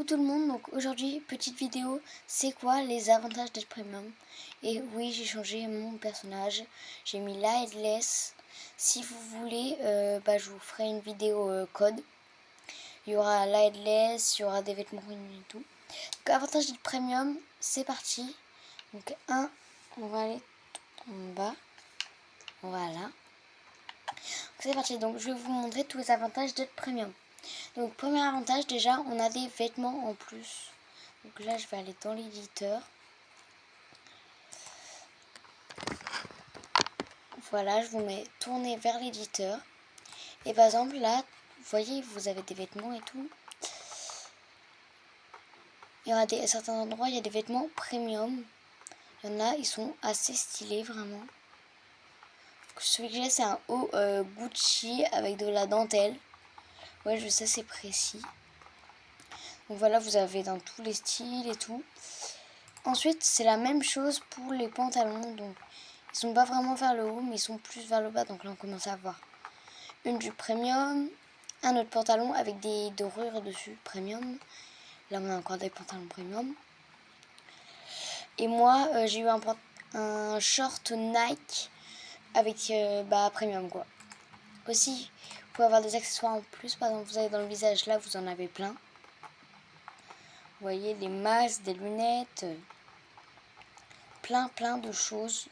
Coucou tout le monde, donc aujourd'hui petite vidéo, c'est quoi les avantages d'être premium? Et oui, j'ai changé mon personnage, j'ai mis Lightless. Si vous voulez, je vous ferai une vidéo code. Il y aura Lightless, il y aura des vêtements réunis et tout. Donc avantage d'être premium, c'est parti. Donc on va aller en bas, voilà. C'est parti, donc je vais vous montrer tous les avantages d'être premium. Donc premier avantage, déjà on a des vêtements en plus. Donc là je vais aller dans l'éditeur. Voilà, je vous mets tourner vers l'éditeur. Et par exemple là, vous voyez, vous avez des vêtements et tout. Il y a à certains endroits, il y a des vêtements premium. Il y en a, ils sont assez stylés vraiment. Donc, celui que j'ai, c'est un haut Gucci avec de la dentelle. Ouais, je sais, c'est précis. Donc voilà, vous avez dans tous les styles et tout. Ensuite, c'est la même chose pour les pantalons. Donc, ils sont pas vraiment vers le haut, mais ils sont plus vers le bas. Donc là, on commence à voir une jupe premium, un autre pantalon avec des dorures dessus, premium. Là, on a encore des pantalons premium. Et moi, j'ai eu un short Nike avec premium, quoi. Aussi, vous pouvez avoir des accessoires en plus. Par exemple, vous avez dans le visage, là, vous en avez plein. Vous voyez, des masques, des lunettes, plein de choses.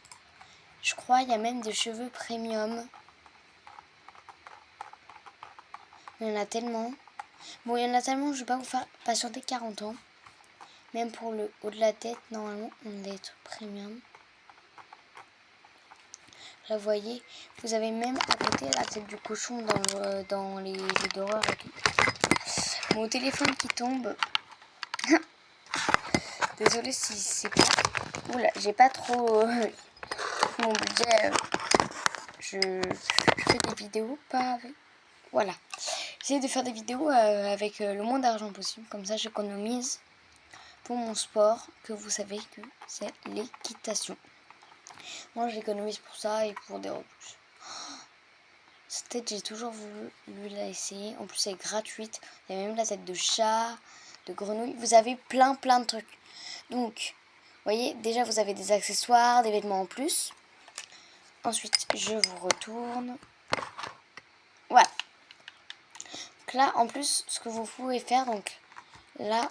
Je crois, il y a même des cheveux premium. Il y en a tellement. Bon, il y en a tellement, je ne vais pas vous faire patienter 40 ans. Même pour le haut de la tête, normalement, on doit être premium. Là, vous voyez, vous avez même à côté la tête du cochon dans les jeux d'horreur et tout. Mon téléphone qui tombe. Désolée si c'est pas... Oula, j'ai pas trop mon budget. Je fais des vidéos pas avec... Voilà. J'essaie de faire des vidéos avec le moins d'argent possible. Comme ça, j'économise pour mon sport, que vous savez que c'est l'équitation. Moi, j'économise pour ça et pour des repousses. Cette tête, j'ai toujours voulu la essayer. En plus, elle est gratuite. Il y a même la tête de chat, de grenouille. Vous avez plein de trucs. Donc, vous voyez, déjà, vous avez des accessoires, des vêtements en plus. Ensuite, je vous retourne. Voilà. Donc là, en plus, ce que vous pouvez faire, donc là,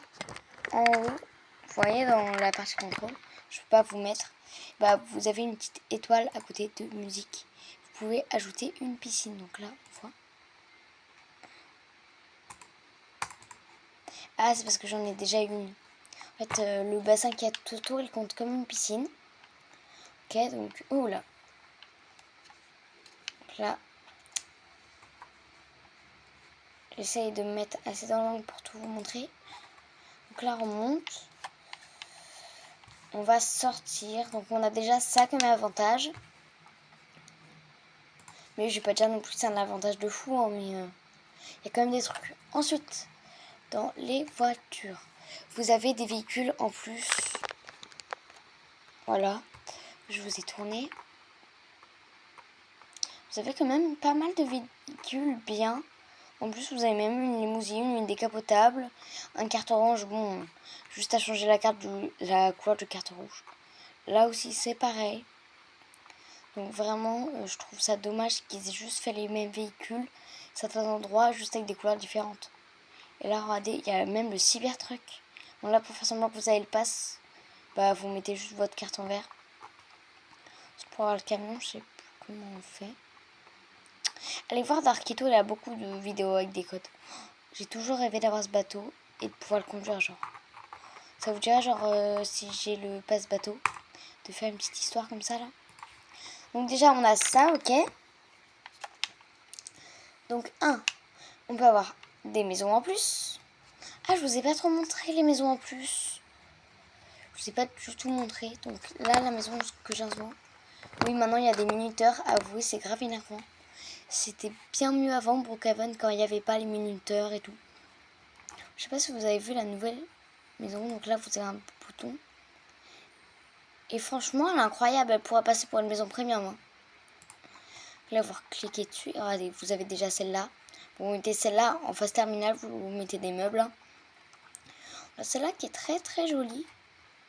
en haut, vous voyez, dans la partie contrôle, je ne peux pas vous mettre, vous avez une petite étoile à côté de musique. Vous pouvez ajouter une piscine. Donc là, on voit. Ah, c'est parce que j'en ai déjà une. En fait, le bassin qui a tout autour, il compte comme une piscine. Ok, donc, oh là. Donc là, j'essaye de me mettre assez dans l'angle pour tout vous montrer. Donc là, on monte. On va sortir. Donc, on a déjà ça comme avantage. Mais je vais pas dire non plus que c'est un avantage de fou, hein, mais il y a quand même des trucs. Ensuite, dans les voitures, vous avez des véhicules en plus. Voilà, je vous ai tourné. Vous avez quand même pas mal de véhicules bien. En plus, vous avez même une limousine, une décapotable, un carte orange. Bon, juste à changer la couleur de carte rouge. Là aussi, c'est pareil. Donc vraiment, je trouve ça dommage qu'ils aient juste fait les mêmes véhicules, certains endroits, juste avec des couleurs différentes. Et là, regardez, il y a même le Cybertruck. Bon là, pour faire semblant que vous avez le pass, vous mettez juste votre carte en vert. Pour avoir le camion, je sais plus comment on fait. Allez voir Darkito, il a beaucoup de vidéos avec des codes. J'ai toujours rêvé d'avoir ce bateau et de pouvoir le conduire, genre. Ça vous dirait, genre, si j'ai le pass bateau, de faire une petite histoire comme ça, là. Donc déjà, on a ça, ok. Donc, on peut avoir des maisons en plus. Ah, je vous ai pas trop montré les maisons en plus. Je vous ai pas du tout montré. Donc là, la maison que j'ai en ce moment. Oui, maintenant, il y a des minuteurs. Avouez, c'est grave énervant. C'était bien mieux avant Brookhaven quand il n'y avait pas les minuteurs et tout. Je sais pas si vous avez vu la nouvelle maison. Donc là, vous avez un bouton. Et franchement, elle est incroyable. Elle pourra passer pour une maison premium. Hein. Là, vous cliquez dessus. Regardez, vous avez déjà celle-là. Vous mettez celle-là en phase terminale. Vous mettez des meubles. Hein. Celle-là qui est très très jolie.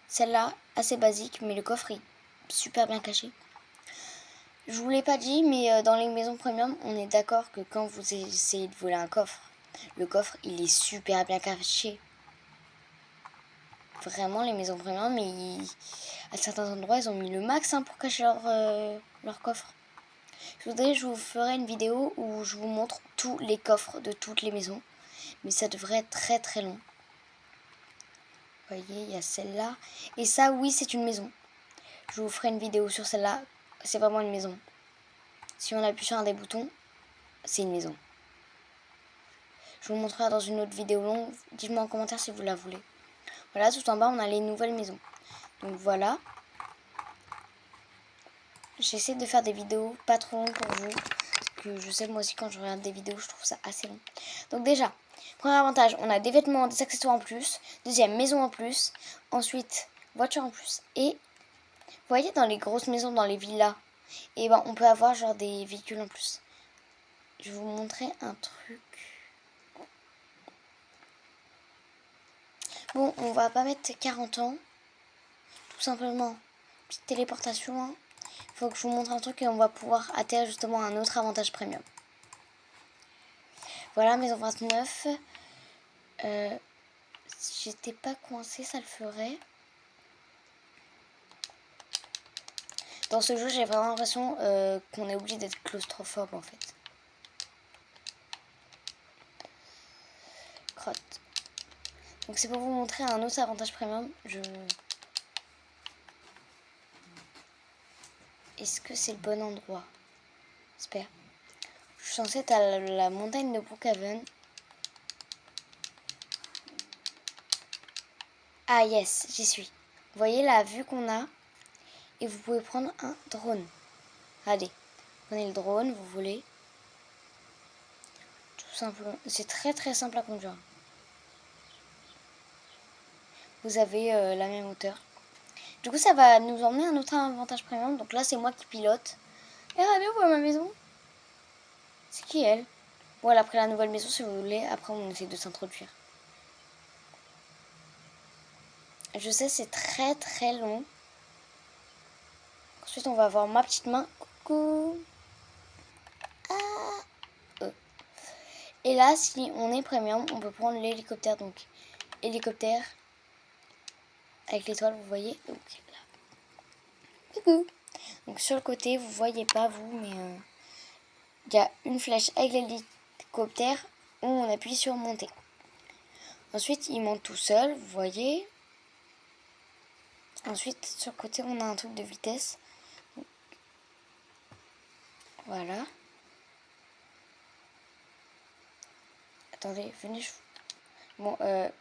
Celle-là, assez basique, mais le coffre est super bien caché. Je vous l'ai pas dit, mais dans les maisons premium, on est d'accord que quand vous essayez de voler un coffre, le coffre, il est super bien caché. Vraiment, les maisons premium, à certains endroits, ils ont mis le max pour cacher leur coffre. Je vous ferai une vidéo où je vous montre tous les coffres de toutes les maisons. Mais ça devrait être très très long. Vous voyez, il y a celle-là. Et ça, oui, c'est une maison. Je vous ferai une vidéo sur celle-là. C'est vraiment une maison. Si on appuie sur un des boutons, c'est une maison. Je vous montrerai dans une autre vidéo longue. Dites-moi en commentaire si vous la voulez. Voilà, tout en bas, on a les nouvelles maisons. Donc voilà. J'essaie de faire des vidéos pas trop longues pour vous. Parce que je sais, moi aussi, quand je regarde des vidéos, je trouve ça assez long. Donc déjà, premier avantage, on a des vêtements, des accessoires en plus. Deuxième, maison en plus. Ensuite, voiture en plus. Et vous voyez, dans les grosses maisons, dans les villas, et ben, on peut avoir genre des véhicules en plus. Je vais vous montrer un truc. Bon, on va pas mettre 40 ans. Tout simplement. Petite téléportation. Hein. Faut que je vous montre un truc et on va pouvoir atterrir justement à un autre avantage premium. Voilà, maison 29. Si j'étais pas coincée, ça le ferait. Dans ce jeu, j'ai vraiment l'impression qu'on est obligé d'être claustrophobe en fait. Crotte. Donc c'est pour vous montrer un autre avantage premium. Est-ce que c'est le bon endroit? J'espère. Je suis censée être à la montagne de Brookhaven. Ah yes, j'y suis. Vous voyez la vue qu'on a. Et vous pouvez prendre un drone. Allez, prenez le drone, vous voulez. Tout simplement. C'est très très simple à conduire. Vous avez la même hauteur. Du coup, ça va nous emmener à un autre avantage premium. Donc là, c'est moi qui pilote. Et regardez, où est ma maison? C'est qui elle? Bon, elle a pris la nouvelle maison si vous voulez. Après, on essaie de s'introduire. Je sais, c'est très très long. Ensuite, on va voir ma petite main. Coucou. Ah. Et là, si on est premium, on peut prendre l'hélicoptère. Donc, hélicoptère avec l'étoile, vous voyez. Donc, là. Coucou. Donc, sur le côté, vous voyez pas vous, mais il y a une flèche avec l'hélicoptère où on appuie sur monter. Ensuite, il monte tout seul, vous voyez. Ensuite, sur le côté, on a un truc de vitesse. Voilà. Attendez, venez. Bon, vous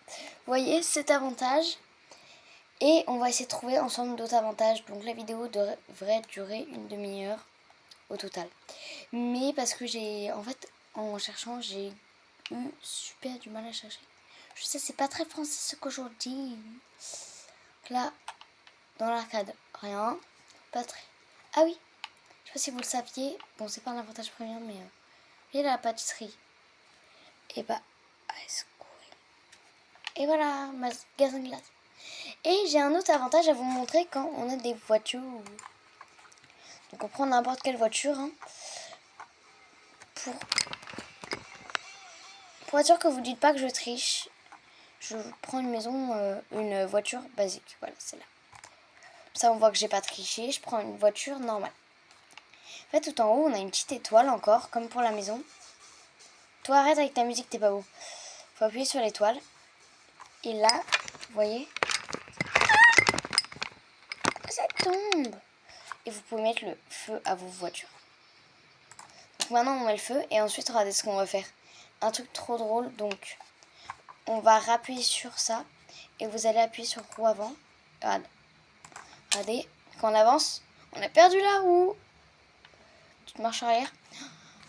voyez cet avantage. Et on va essayer de trouver ensemble d'autres avantages. Donc la vidéo devrait durer une demi-heure au total. Mais parce que en fait, en cherchant, j'ai eu super du mal à chercher. Je sais, c'est pas très français ce que je dis. Là, dans l'arcade, rien. Pas très... Ah oui, je sais pas si vous le saviez. Bon, c'est pas un avantage premium, mais... voyez la pâtisserie. Et bah... Et voilà, ma gaz en glace. Et j'ai un autre avantage à vous montrer quand on a des voitures. Donc on prend n'importe quelle voiture. Hein, pour être sûr que vous ne dites pas que je triche. Je prends une voiture basique. Voilà, c'est là. Ça, on voit que j'ai pas triché. Je prends une voiture normale. En fait, tout en haut, on a une petite étoile encore, comme pour la maison. Toi, arrête avec ta musique, t'es pas beau. Faut appuyer sur l'étoile. Et là, vous voyez, ça tombe. Et vous pouvez mettre le feu à vos voitures. Donc maintenant, on met le feu. Et ensuite, regardez ce qu'on va faire. Un truc trop drôle. Donc, on va rappuyer sur ça. Et vous allez appuyer sur roue avant. Regardez, quand on avance, on a perdu la roue. Petite marche arrière.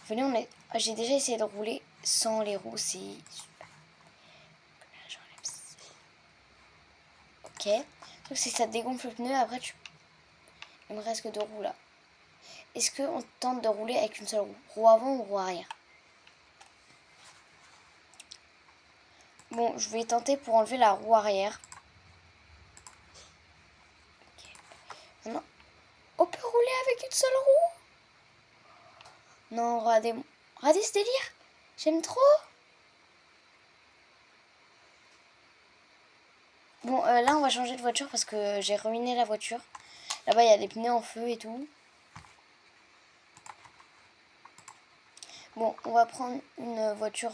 Venez, j'ai déjà essayé de rouler sans les roues, c'est super. Ok. Donc si ça dégonfle le pneu, après il me reste que 2 roues là. Est-ce qu'on tente de rouler avec une seule roue? Roue avant ou roue arrière? Bon, je vais tenter pour enlever la roue arrière. Okay. Maintenant, on peut rouler avec une seule roue? Non, regardez ce délire. J'aime trop. Bon, là, on va changer de voiture parce que j'ai ruiné la voiture. Là-bas, il y a des pneus en feu et tout. Bon, on va prendre une voiture...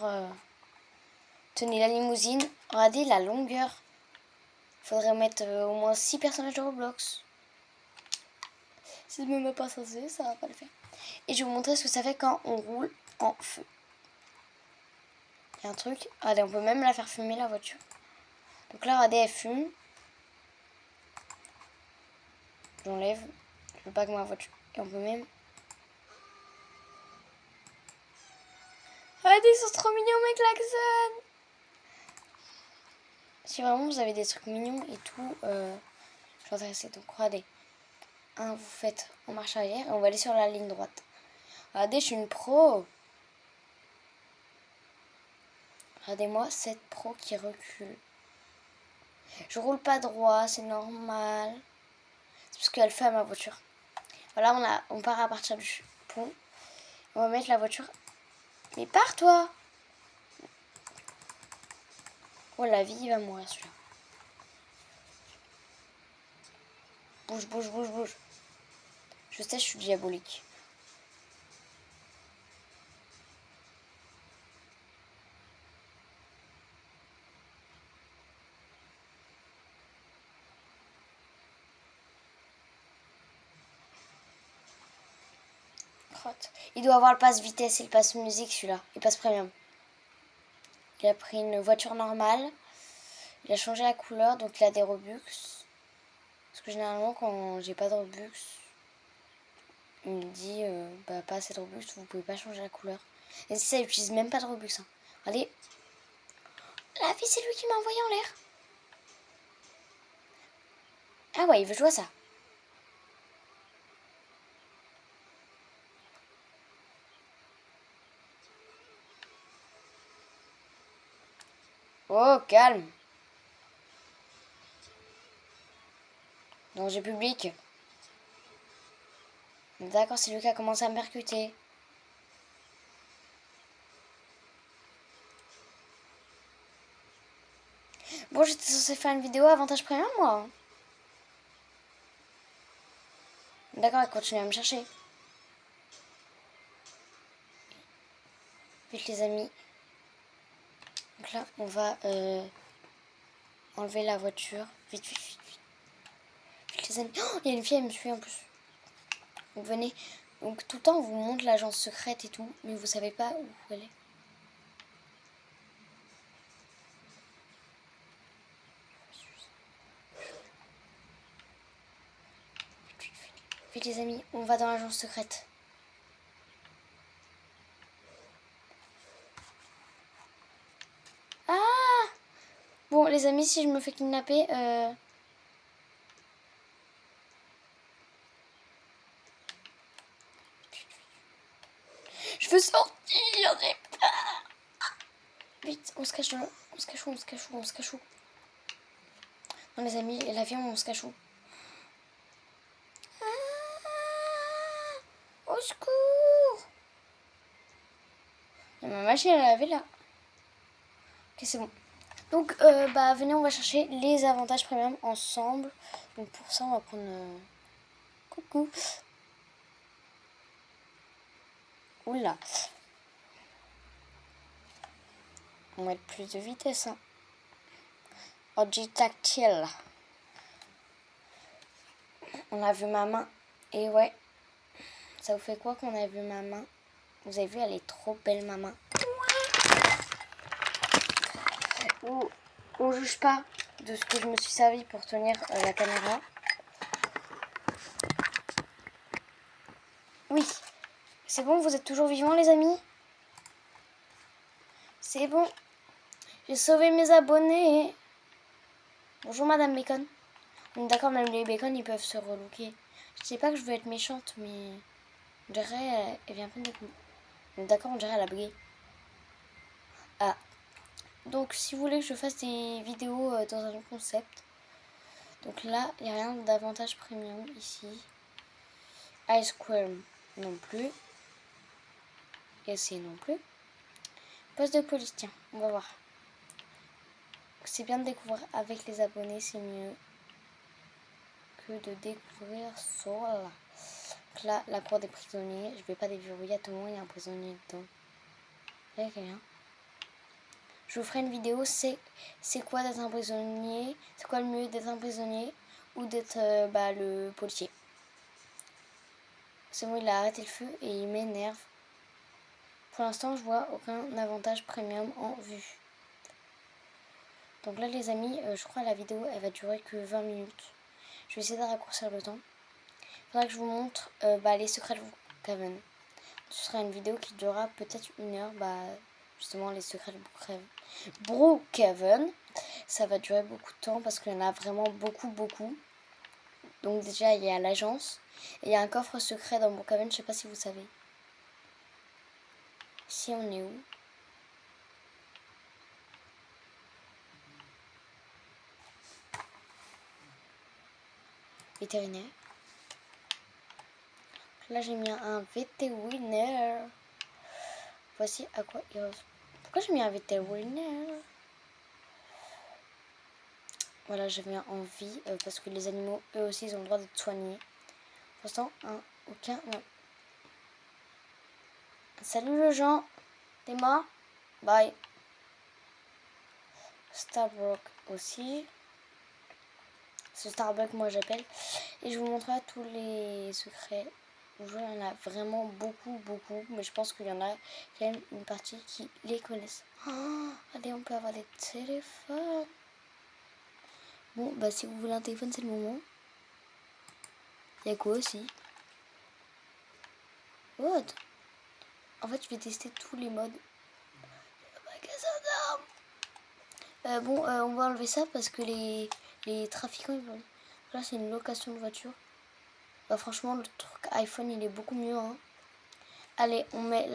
Tenez, la limousine. Regardez la longueur. Il faudrait mettre au moins 6 personnages de Roblox. C'est même pas censé, ça va pas le faire. Et je vais vous montrer ce que ça fait quand on roule en feu. Il y a un truc. Regardez, on peut même la faire fumer, la voiture. Donc là, regardez, elle fume. J'enlève. Je veux pas que ma voiture... Et on peut même... Regardez, ils sont trop mignons, mes klaxons. Si vraiment vous avez des trucs mignons et tout, je suis intéressée. Donc regardez. Vous faites en marche arrière et on va aller sur la ligne droite. Regardez, je suis une pro. Regardez-moi cette pro qui recule. Je roule pas droit, c'est normal. C'est parce qu'elle fait à ma voiture. Voilà, on part à partir du pont. On va mettre la voiture. Mais pars toi. Oh la vie, il va mourir celui-là. Bouge, bouge, bouge, bouge. Je sais, je suis diabolique. Crotte. Il doit avoir le passe vitesse et le passe musique celui-là. Et passe premium. Il a pris une voiture normale. Il a changé la couleur, donc il a des Robux. Parce que généralement, quand j'ai pas de Robux, il me dit pas assez de Robux, vous pouvez pas changer la couleur. Et si ça utilise même pas de Robux. Hein. Allez. La vie, c'est lui qui m'a envoyé en l'air. Ah ouais, il veut jouer à ça. Oh, calme. Danger public. D'accord, c'est lui qui a commencé à me percuter. Bon, j'étais censée faire une vidéo avantage premium, moi. D'accord, il continue à me chercher. Vite, les amis. Donc là, on va enlever la voiture. Vite, vite, vite, vite. Vite, les amis. Oh, il y a une fille, elle me suit en plus. Donc, venez. Donc, tout le temps, on vous montre l'agence secrète et tout, mais vous savez pas où elle est. Vite, les amis, on va dans l'agence secrète. Ah! Bon, les amis, si je me fais kidnapper, je veux sortir, j'ai peur. Vite, on se cache où? On se cache où? On se cache où? On se cache où? Non, les amis, l'avion, on se cache où? Ah, au secours! Il y a ma machine à laver là. Ok, c'est bon. Donc, venez, on va chercher les avantages premium ensemble. Donc, pour ça, on va prendre... Coucou. Oula. On va mettre plus de vitesse. Hein. Objet tactile. On a vu ma main. Et ouais. Ça vous fait quoi qu'on a vu ma main? Vous avez vu, elle est trop belle, ma main. On juge pas de ce que je me suis servi pour tenir la caméra. Oui. C'est bon, vous êtes toujours vivants, les amis? C'est bon. J'ai sauvé mes abonnés. Bonjour, Madame Bacon. D'accord, même les bacon, ils peuvent se relooker. Je sais pas que je veux être méchante, mais... On dirait... Elle vient pas de... D'accord, on dirait elle a bugué. Ah. Donc si vous voulez que je fasse des vidéos dans un autre concept, donc là il n'y a rien d'avantage premium ici. Ice cream non plus. Et c'est non plus. Poste de police, tiens, on va voir. C'est bien de découvrir avec les abonnés, c'est mieux que de découvrir seul. Donc là, la cour des prisonniers, je vais pas déverrouiller à tout le monde, il y a un prisonnier dedans. Il y a quelqu'un. Je vous ferai une vidéo, c'est quoi d'être un prisonnier, c'est quoi le mieux d'être un prisonnier ou d'être le policier. C'est bon, il a arrêté le feu et il m'énerve. Pour l'instant, je vois aucun avantage premium en vue. Donc là les amis, je crois que la vidéo elle va durer que 20 minutes. Je vais essayer de raccourcir le temps. Il faudra que je vous montre les secrets de Brookhaven. Ce sera une vidéo qui durera peut-être 1 heure. Justement les secrets de Brookhaven. Ça va durer beaucoup de temps parce qu'il y en a vraiment beaucoup. Donc déjà il y a l'agence. Et il y a un coffre secret dans Brookhaven, je sais pas si vous savez. Ici on est où? Vétérinaire. Là j'ai mis un vétérinaire. Voici à quoi il ressemble. Pourquoi j'ai mis un vétérinaire? Voilà, j'ai mis en vie parce que les animaux eux aussi ils ont le droit d'être soignés. Pour l'instant, aucun. Non. Salut le gens, t'es mort? Bye. Starbucks aussi. C'est Starbucks moi j'appelle. Et je vous montrerai tous les secrets. Il y en a vraiment beaucoup. Mais je pense qu'il y en a quand même une partie qui les connaissent. Oh, allez, on peut avoir des téléphones. Bon, si vous voulez un téléphone, c'est le moment. Il y a quoi aussi? What? En fait, je vais tester tous les modes. On va enlever ça parce que les trafiquants ils vont. Là, c'est une location de voiture. Franchement, le truc iPhone il est beaucoup mieux. Hein. Allez, on met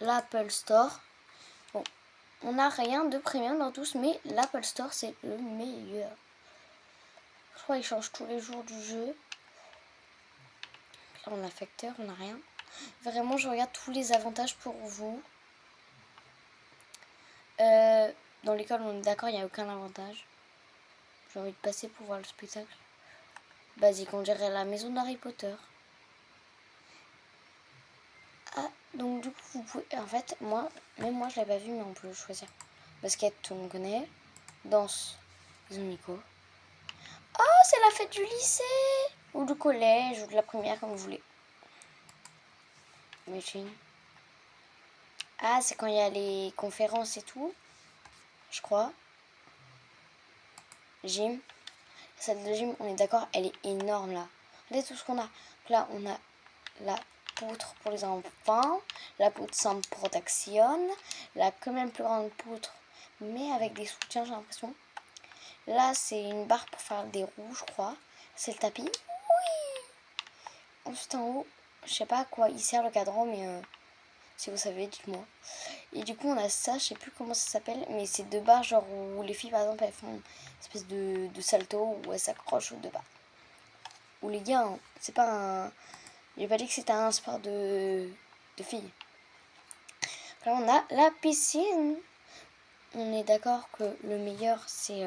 l'Apple Store. Bon, on n'a rien de premium dans tous, mais l'Apple Store c'est le meilleur. Je crois qu'il change tous les jours du jeu. Là, on a facteur, on n'a rien. Vraiment, je regarde tous les avantages pour vous. Dans l'école, on est d'accord, il n'y a aucun avantage. J'ai envie de passer pour voir le spectacle. Basique, on dirait la maison d'Harry Potter. Ah, donc du coup, vous pouvez... En fait, même moi, je l'ai pas vu, mais on peut le choisir. Basket, tout le monde connaît. Danse, ils ont mis quoi? Oh, c'est la fête du lycée! Ou du collège, ou de la première, comme vous voulez. Machine. Ah, c'est quand il y a les conférences et tout. Je crois. Gym. Celle de gym, on est d'accord, elle est énorme là. Regardez tout ce qu'on a. Là, on a la poutre pour les enfants, la poutre sans protection, la quand même plus grande poutre, mais avec des soutiens, j'ai l'impression. Là, c'est une barre pour faire des roues, je crois. C'est le tapis. Oui! Ensuite, en haut, je sais pas à quoi il sert le cadran, mais si vous savez, dites-moi. Et du coup, on a ça, je sais plus comment ça s'appelle, mais c'est 2 barres, genre où les filles, par exemple, elles font une espèce de salto où elles s'accrochent aux 2 barres. Ou les gars, hein, c'est pas un. J'ai pas dit que c'était un sport de filles. Là, on a la piscine. On est d'accord que le meilleur, c'est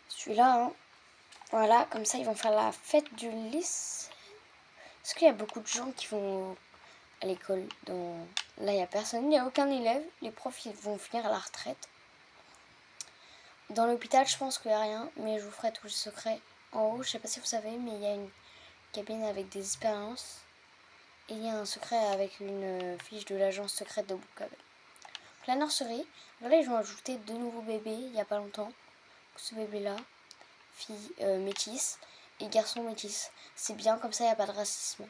celui-là. Hein. Voilà, comme ça, ils vont faire la fête du lycée. Est-ce qu'il y a beaucoup de gens qui vont à l'école Là, il n'y a personne, il n'y a aucun élève. Les profs, ils vont finir à la retraite. Dans l'hôpital, je pense qu'il n'y a rien, mais je vous ferai tout le secret. En haut, je sais pas si vous savez, mais il y a une cabine avec des expériences. Et il y a un secret avec une fiche de l'agence secrète de Brookhaven. La nurserie, voilà, ils ont ajouté 2 nouveaux bébés il n'y a pas longtemps. Ce bébé-là, fille métisse et garçon métisse. C'est bien, comme ça, il n'y a pas de racisme.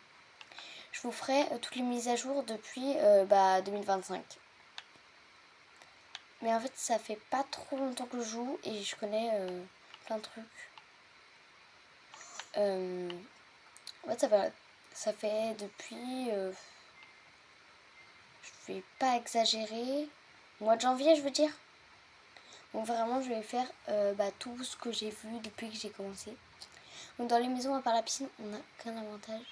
Je vous ferai toutes les mises à jour depuis 2025. Mais en fait, ça fait pas trop longtemps que je joue et je connais plein de trucs. En fait, ça fait depuis... je vais pas exagérer. mois de janvier, je veux dire. Donc vraiment, je vais faire tout ce que j'ai vu depuis que j'ai commencé. Donc dans les maisons, à part la piscine, on n'a aucun avantage.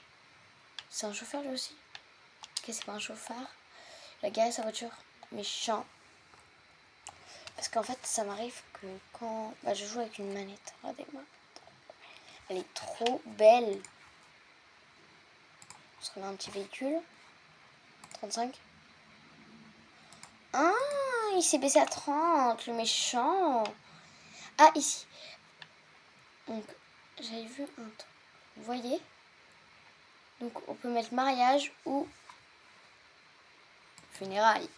C'est un chauffeur lui aussi. Ok, c'est pas un chauffeur. Il a garé sa voiture. Méchant. Parce qu'en fait, ça m'arrive que quand je joue avec une manette. Regardez-moi. Elle est trop belle. On se remet un petit véhicule. 35. Ah, il s'est baissé à 30, le méchant. Ah, ici. Donc, j'avais vu un truc. Vous voyez? Donc, on peut mettre mariage ou funérailles.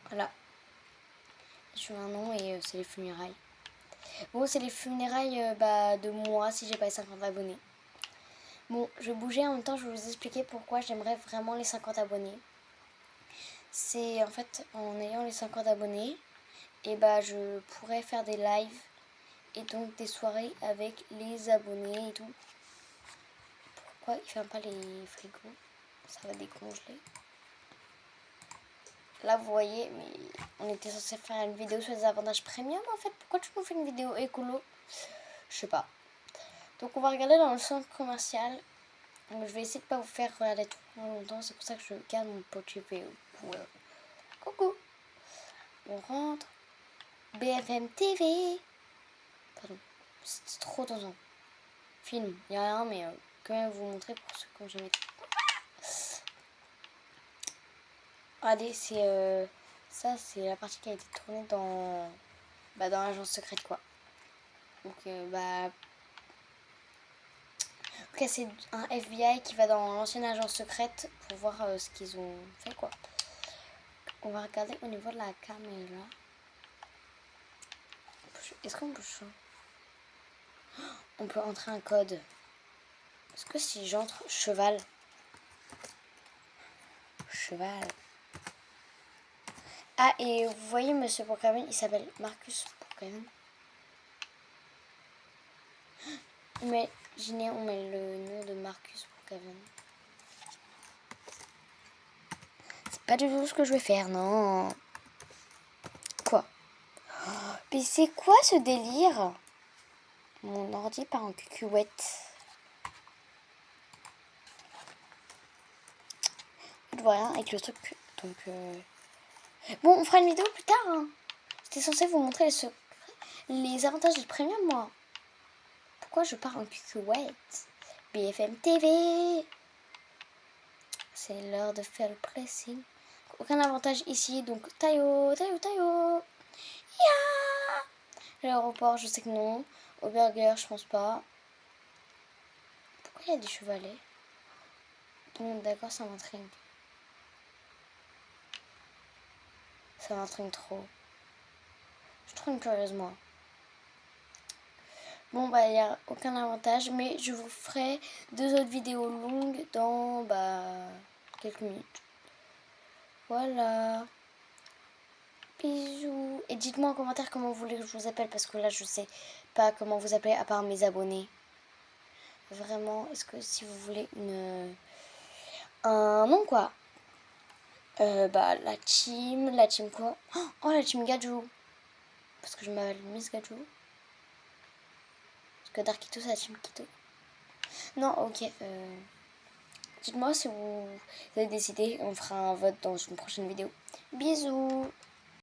Voilà. Je mets un nom et c'est les funérailles. Bon, c'est les funérailles de moi si j'ai pas les 50 abonnés. Bon, je vais bouger en même temps, je vais vous expliquer pourquoi j'aimerais vraiment les 50 abonnés. C'est en fait en ayant les 50 abonnés, et je pourrais faire des lives et donc des soirées avec les abonnés et tout. Pourquoi il ferme pas les frigos? Ça va décongeler. Là vous voyez, mais on était censé faire une vidéo sur les avantages premium en fait. Pourquoi tu nous fais une vidéo écolo? Je sais pas. Donc on va regarder dans le centre commercial. Donc, je vais essayer de pas vous faire regarder tout longtemps. C'est pour ça que je garde mon petit vidéo. Coucou. On rentre. BFM TV. Pardon. C'est trop dans un film. Il n'y a rien, mais quand même vous montrer pour ceux qui n'ont jamais. Regardez, c'est ça, c'est la partie qui a été tournée dans l'agence secrète quoi. Donc ok, c'est un FBI qui va dans l'ancienne agence secrète pour voir ce qu'ils ont fait quoi. On va regarder au niveau de la caméra. Est-ce qu'on peut changer? On peut entrer un code. Est-ce que si j'entre cheval? Cheval. Ah, et vous voyez, monsieur Brookhaven, il s'appelle Marcus Brookhaven. Imaginez, on met le nom de Marcus Brookhaven. C'est pas du tout ce que je vais faire, non. Quoi? Mais c'est quoi ce délire? Mon ordi part en cucuette. Voilà, avec le truc. Donc, bon, on fera une vidéo plus tard. Hein. J'étais censée vous montrer les avantages du premium, moi. Pourquoi je pars en cucuette? BFM TV. C'est l'heure de faire le pressing. Aucun avantage ici, donc taillot. Yeah. L'aéroport, je sais que non. Au burger, je pense pas. Pourquoi il y a des chevalets? Bon, d'accord, ça m'intrigue. Ça m'intrigue trop. Je suis trop une curieuse, moi. Bon, il n'y a aucun avantage, mais je vous ferai 2 autres vidéos longues dans quelques minutes. Voilà. Bisous. Et dites-moi en commentaire comment vous voulez que je vous appelle, parce que là, je sais pas comment vous appeler à part mes abonnés. Vraiment, est-ce que si vous voulez un nom, quoi. La team quoi? Oh, la team Gadjou. Parce que je m'appelle Miss Gadjou. Parce que Darkito, c'est la team Kito. Non, ok. Dites-moi si vous avez décidé. On fera un vote dans une prochaine vidéo. Bisous.